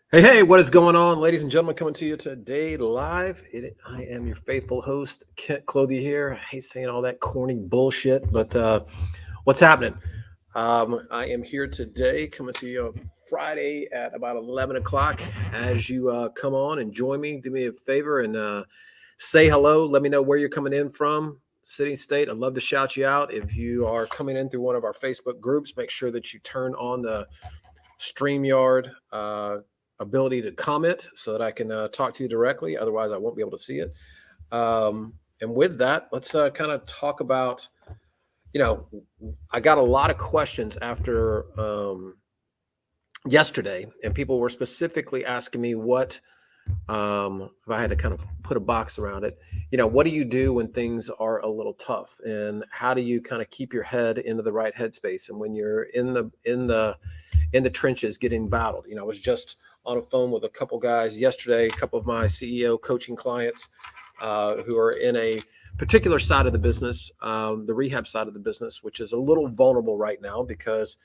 Hey, what is going on, ladies and gentlemen? Coming to you today live. I am your faithful host, Kent Clothier here. I hate saying all that corny bullshit, but what's happening? I am here today coming to you on Friday at about 11 o'clock. As you come on and join me, do me a favor and say hello. Let me know where you're coming in from, city, state. I'd love to shout you out. If you are coming in through one of our Facebook groups, make sure that you turn on the StreamYard ability to comment so that I can talk to you directly. Otherwise, I won't be able to see it. And with that, let's kind of talk about, I got a lot of questions after yesterday, and people were specifically asking me what, if I had to kind of put a box around it, what do you do when things are a little tough, and how do you kind of keep your head into the right headspace? And when you're in the trenches getting battled, I was just on a phone with a couple guys yesterday, a couple of my CEO coaching clients who are in a particular side of the business, the rehab side of the business, which is a little vulnerable right now because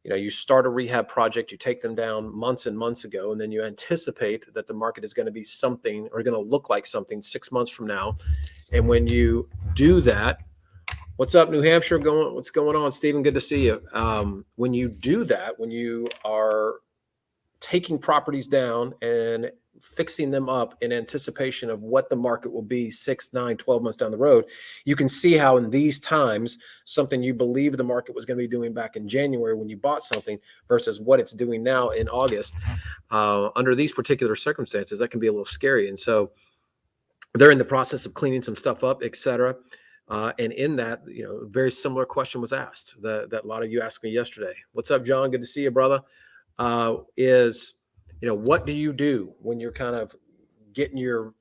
you start a rehab project, you take them down months and months ago, and then you anticipate that the market is going to be something or going to look like something 6 months from now. And when you do that, what's up, New Hampshire? What's going on, Stephen? Good to see you. When you do that, when you are taking properties down and fixing them up in anticipation of what the market will be 6, 9, 12 months down the road, you can see how in these times, something you believe the market was going to be doing back in January when you bought something versus what it's doing now in August, under these particular circumstances, that can be a little scary. And so they're in the process of cleaning some stuff up, et cetera. And in that, a very similar question was asked that a lot of you asked me yesterday. What's up, John? Good to see you, brother. What do you do when you're kind of getting your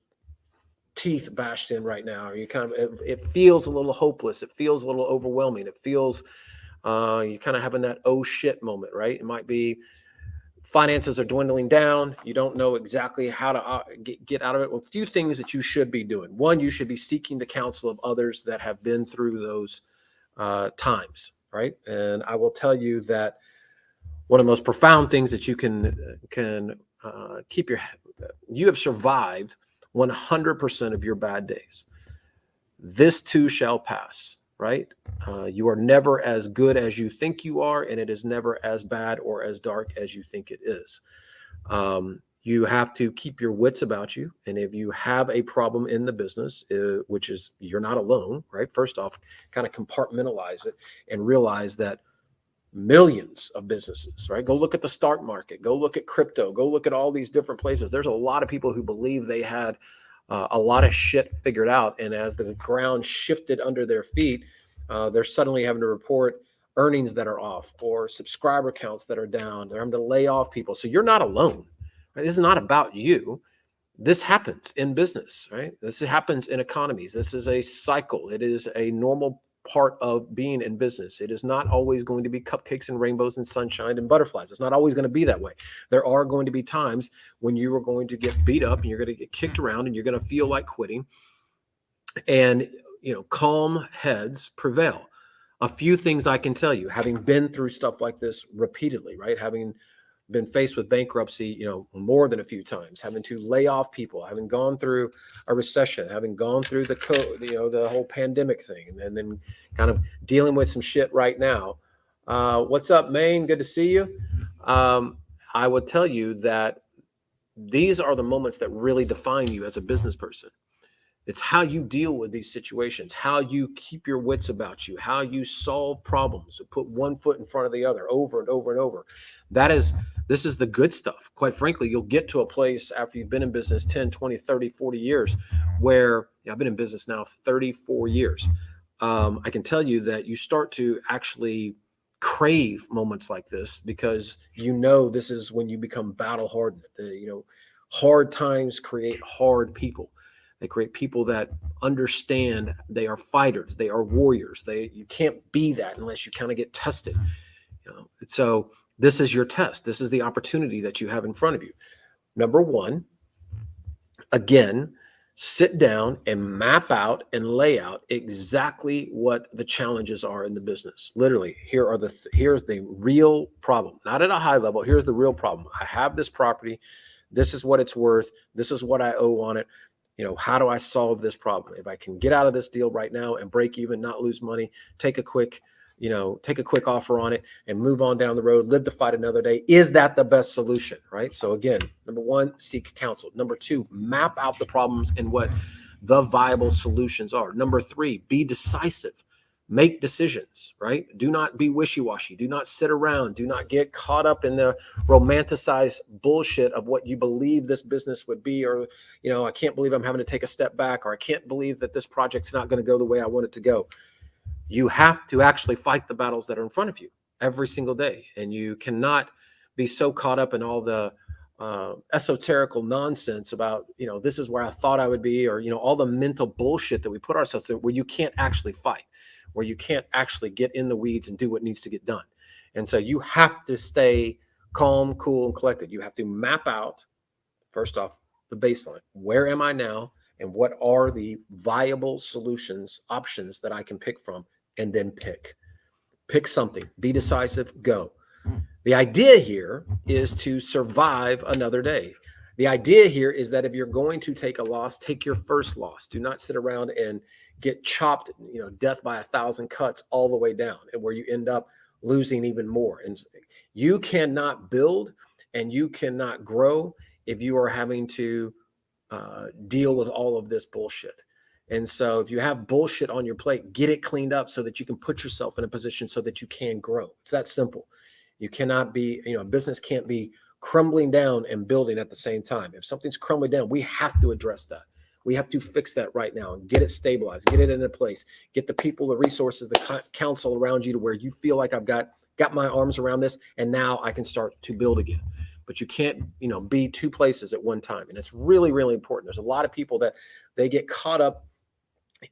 teeth bashed in right now? You kind of, it feels a little hopeless. It feels a little overwhelming. It feels, you kind of having that oh shit moment, right? It might be finances are dwindling down. You don't know exactly how to get out of it. Well, a few things that you should be doing. One, you should be seeking the counsel of others that have been through those times, right? And I will tell you that one of the most profound things that you can keep you have survived 100% of your bad days. This too shall pass, right? You are never as good as you think you are, and it is never as bad or as dark as you think it is. You have to keep your wits about you. And if you have a problem in the business, which is you're not alone, right? First off, kind of compartmentalize it and realize that millions of businesses, right? Go look at the stock market, go look at crypto, go look at all these different places. There's a lot of people who believe they had a lot of shit figured out. And as the ground shifted under their feet, they're suddenly having to report earnings that are off or subscriber counts that are down. They're having to lay off people. So you're not alone. Right? This is not about you. This happens in business, right? This happens in economies. This is a cycle. It is a normal part of being in business. It is not always going to be cupcakes and rainbows and sunshine and butterflies. It's not always going to be that way. There are going to be times when you are going to get beat up and you're going to get kicked around and you're going to feel like quitting. And, calm heads prevail. A few things I can tell you, having been through stuff like this repeatedly, right? Having been faced with bankruptcy, more than a few times, having to lay off people, having gone through a recession, having gone through the whole pandemic thing, and then kind of dealing with some shit right now. What's up, Maine? Good to see you. I would tell you that these are the moments that really define you as a business person. It's how you deal with these situations, how you keep your wits about you, how you solve problems, put one foot in front of the other over and over and over. This is the good stuff. Quite frankly, you'll get to a place after you've been in business 10, 20, 30, 40 years where I've been in business now 34 years. I can tell you that you start to actually crave moments like this because this is when you become battle hardened. Hard times create hard people. They create people that understand they are fighters, they are warriors. You can't be that unless you kind of get tested. So this is your test. This is the opportunity that you have in front of you. Number one, again, sit down and map out and lay out exactly what the challenges are in the business. Literally, here's the real problem. Not at a high level. Here's the real problem. I have this property. This is what it's worth. This is what I owe on it. How do I solve this problem? If I can get out of this deal right now and break even, not lose money, take a quick offer on it and move on down the road, live to fight another day. Is that the best solution, right? So again, number one, seek counsel. Number two, map out the problems and what the viable solutions are. Number three, be decisive. Make decisions, right? Do not be wishy-washy. Do not sit around. Do not get caught up in the romanticized bullshit of what you believe this business would be, or, I can't believe I'm having to take a step back, or I can't believe that this project's not going to go the way I want it to go. You have to actually fight the battles that are in front of you every single day. And you cannot be so caught up in all the esoterical nonsense about, this is where I thought I would be, or, all the mental bullshit that we put ourselves through, where you can't actually fight, where you can't actually get in the weeds and do what needs to get done. And so you have to stay calm, cool, and collected. You have to map out, first off, the baseline. Where am I now? And what are the viable solutions, options that I can pick from? And then pick something, be decisive, go. The idea here is to survive another day. The idea here is that if you're going to take a loss, take your first loss. Do not sit around and get chopped, death by 1,000 cuts all the way down, and where you end up losing even more. And you cannot build and you cannot grow if you are having to deal with all of this bullshit. And so if you have bullshit on your plate, get it cleaned up so that you can put yourself in a position so that you can grow. It's that simple. You cannot be, a business can't be crumbling down and building at the same time. If something's crumbling down, we have to address that. We have to fix that right now and get it stabilized, get it into place, get the people, the resources, the counsel around you to where you feel like I've got my arms around this, and now I can start to build again. But you can't, be two places at one time. And it's really, really important. There's a lot of people that they get caught up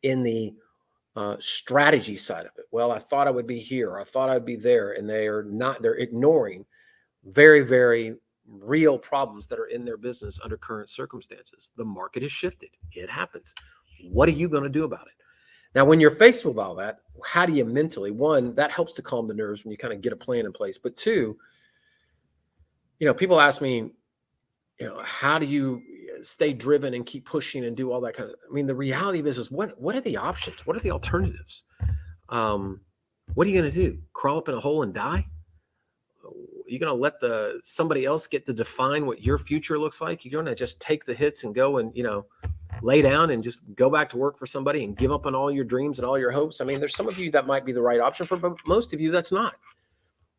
in the strategy side of it. Well, I thought I would be here, or I thought I'd be there, and they're ignoring very, very real problems that are in their business under current circumstances. The market has shifted. It happens. What are you going to do about it? Now, when you're faced with all that, how do you mentally, one, that helps to calm the nerves when you kind of get a plan in place. But two, people ask me, how do you stay driven and keep pushing and do all that kind of, the reality of it is what are the options? What are the alternatives? What are you going to do? Crawl up in a hole and die? Are you going to let somebody else get to define what your future looks like? You're going to just take the hits and go and, lay down and just go back to work for somebody and give up on all your dreams and all your hopes? There's some of you that might be the right option for, but most of you that's not.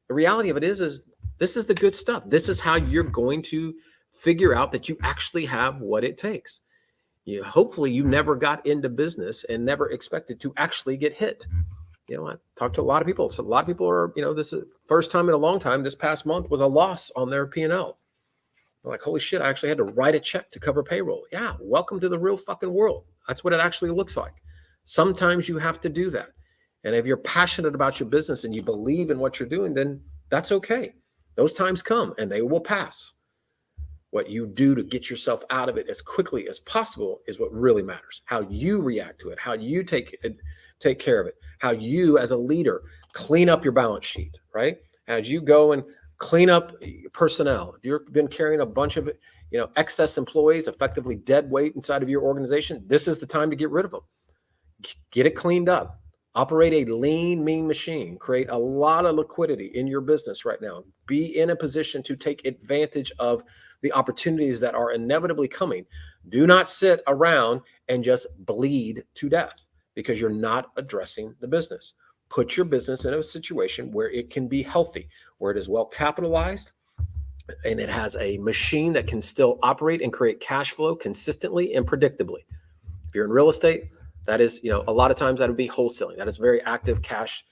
The reality of it is this is the good stuff. This is how you're going to figure out that you actually have what it takes. Hopefully you never got into business and never expected to actually get hit. I talked to a lot of people. So a lot of people are, this is first time in a long time. This past month was a loss on their P&L. They're like, holy shit, I actually had to write a check to cover payroll. Yeah, welcome to the real fucking world. That's what it actually looks like. Sometimes you have to do that. And if you're passionate about your business and you believe in what you're doing, then that's okay. Those times come and they will pass. What you do to get yourself out of it as quickly as possible is what really matters. How you react to it, how you take care of it, how you as a leader clean up your balance sheet, right? As you go and clean up your personnel. If you've been carrying a bunch of, excess employees, effectively dead weight inside of your organization, this is the time to get rid of them. Get it cleaned up. Operate a lean, mean machine. Create a lot of liquidity in your business right now. Be in a position to take advantage of the opportunities that are inevitably coming. Do not sit around and just bleed to death because you're not addressing the business. Put your business in a situation where it can be healthy, where it is well capitalized, and it has a machine that can still operate and create cash flow consistently and predictably. If you're in real estate, that is, a lot of times that would be wholesaling. That is very active cash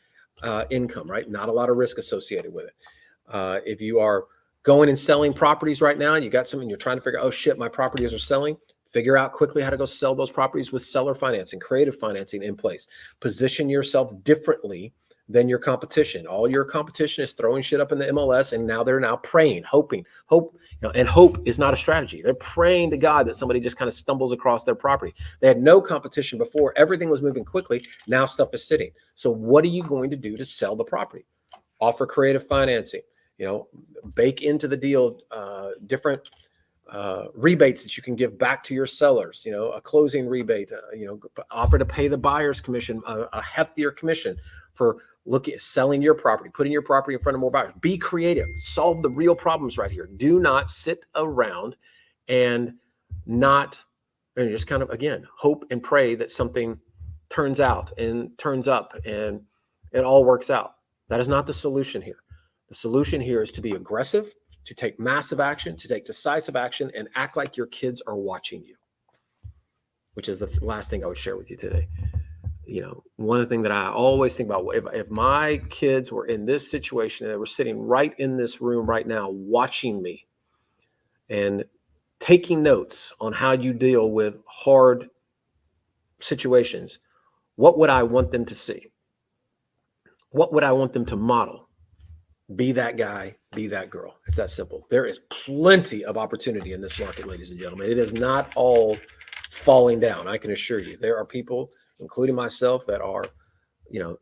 income, right? Not a lot of risk associated with it. If you are going and selling properties right now, and you got something you're trying to figure out, oh shit, my properties are selling. Figure out quickly how to go sell those properties with seller financing, creative financing in place. Position yourself differently than your competition. All your competition is throwing shit up in the MLS, and now they're praying, hoping. Hope, and hope is not a strategy. They're praying to God that somebody just kind of stumbles across their property. They had no competition before. Everything was moving quickly. Now stuff is sitting. So what are you going to do to sell the property? Offer creative financing, bake into the deal different rebates that you can give back to your sellers, a closing rebate, offer to pay the buyer's commission, a heftier commission for selling your property, putting your property in front of more buyers. Be creative, solve the real problems right here. Do not sit around and just kind of, again, hope and pray that something turns out and turns up and it all works out. That is not the solution here. The solution here is to be aggressive, to take massive action, to take decisive action, and act like your kids are watching you, which is the last thing I would share with you today. One of the things that I always think about, if my kids were in this situation and they were sitting right in this room right now, watching me and taking notes on how you deal with hard situations, what would I want them to see? What would I want them to model? Be that guy, be that girl. It's that simple. There is plenty of opportunity in this market, ladies and gentlemen. It is not all falling down. I can assure you, there are people, including myself, that are,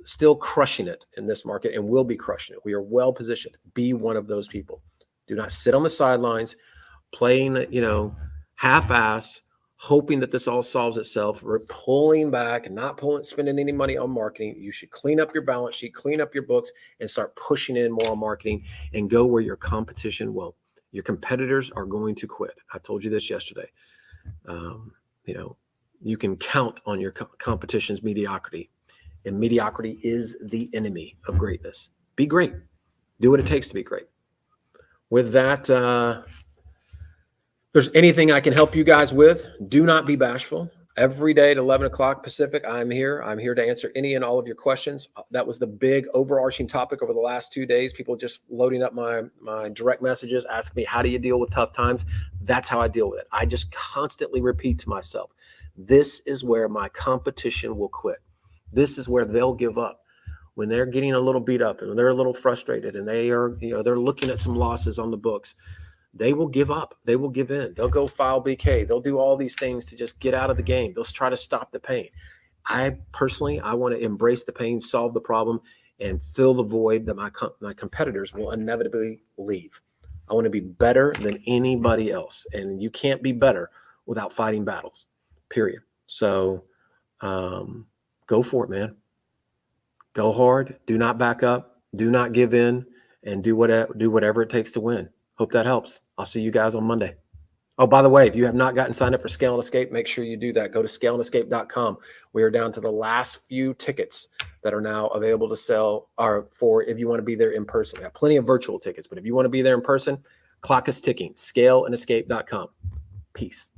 still crushing it in this market and will be crushing it. We are well positioned. Be one of those people. Do not sit on the sidelines playing, half-ass, hoping that this all solves itself. We're pulling back and not spending any money on marketing. You should clean up your balance sheet, clean up your books, and start pushing in more on marketing and go where your competition won't. Your competitors are going to quit. I told you this yesterday. You can count on your competition's mediocrity, and mediocrity is the enemy of greatness. Be great. Do what it takes to be great. With that, if there's anything I can help you guys with, do not be bashful. Every day at 11 o'clock Pacific, I'm here. I'm here to answer any and all of your questions. That was the big overarching topic over the last 2 days. People just loading up my direct messages, asking me, how do you deal with tough times? That's how I deal with it. I just constantly repeat to myself, this is where my competition will quit. This is where they'll give up. When they're getting a little beat up and they're a little frustrated and they're looking at some losses on the books, they will give up. They will give in. They'll go file BK. They'll do all these things to just get out of the game. They'll try to stop the pain. I want to embrace the pain, solve the problem, and fill the void that my competitors will inevitably leave. I want to be better than anybody else. And you can't be better without fighting battles, period. So go for it, man. Go hard. Do not back up. Do not give in, and do whatever it takes to win. Hope that helps. I'll see you guys on Monday. Oh, by the way, if you have not gotten signed up for Scale and Escape, make sure you do that. Go to scaleandescape.com. We are down to the last few tickets that are now available to sell, or for if you want to be there in person. We have plenty of virtual tickets, but if you want to be there in person, clock is ticking. Scaleandescape.com. Peace.